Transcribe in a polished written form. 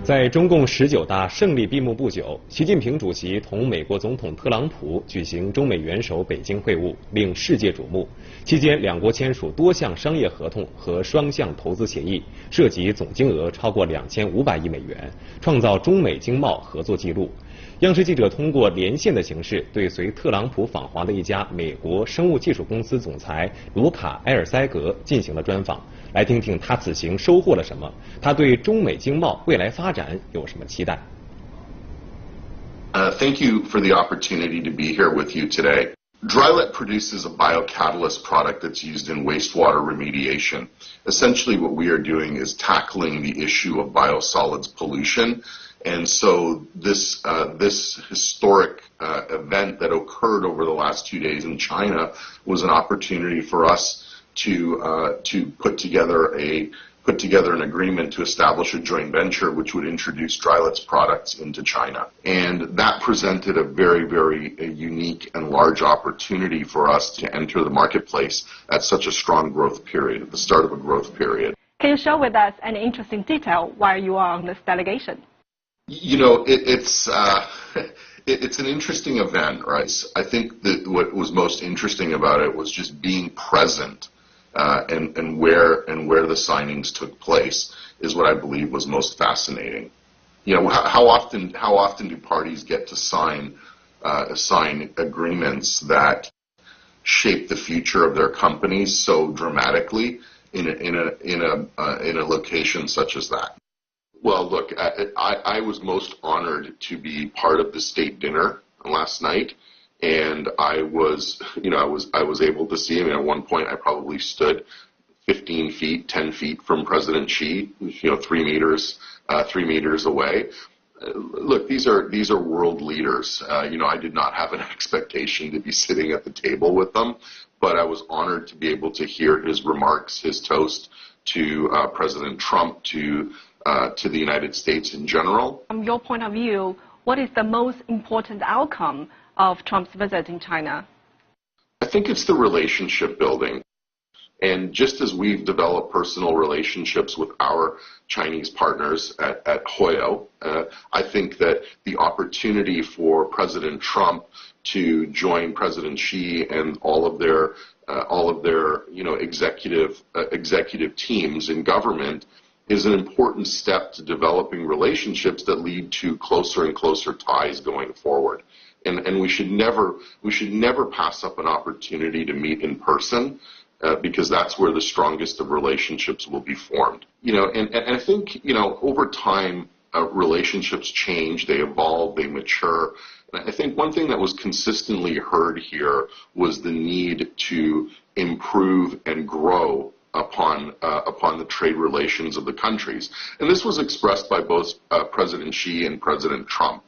在中共19大胜利闭幕不久，习近平主席同美国总统特朗普举行中美元首北京会晤，令世界瞩目。期间，两国签署多项商业合同和双向投资协议，涉及总金额超过2500亿美元，创造中美经贸合作纪录。央视记者通过连线的形式，对随特朗普访华的一家美国生物技术公司总裁卢卡·埃尔塞格进行了专访。来听听他此行收获了什么，他对中美经贸未来发展有什么期待。Thank you for the opportunity to be here with you today. Drylet produces a biocatalyst product that's used in wastewater remediation. Essentially, what we are doing is tackling the issue of biosolids pollution. And so this historic event that occurred over the last 2 days in China was an opportunity for us to put together an agreement to establish a joint venture which would introduce Drylet's products into China. And that presented a very, very unique and large opportunity for us to enter the marketplace at such a strong growth period, at the start of a growth period. Can you share with us any interesting detail while you are on this delegation? You know, it's an interesting event, right? I think that what was most interesting about it was just being present. And where the signings took place is what I believe was most fascinating. You know, how often do parties get to sign agreements that shape the future of their companies so dramatically in a location such as that? Well, look, I was most honored to be part of the state dinner last night. And I was able to see him. At one point, I probably stood 15 feet, 10 feet from President Xi, 3 meters away. Look, these are world leaders. I did not have an expectation to be sitting at the table with them, but I was honored to be able to hear his remarks, his toast to President Trump, to the United States in general. From your point of view, what is the most important outcome of Trump's visit in China? I think it's the relationship building. And just as we've developed personal relationships with our Chinese partners at Hoyo, I think that the opportunity for President Trump to join President Xi and all of their executive teams in government is an important step to developing relationships that lead to closer and closer ties going forward. And we should never pass up an opportunity to meet in person, because that's where the strongest of relationships will be formed. And I think, over time, relationships change, they evolve, they mature. And I think one thing that was consistently heard here was the need to improve and grow upon the trade relations of the countries. And this was expressed by both President Xi and President Trump.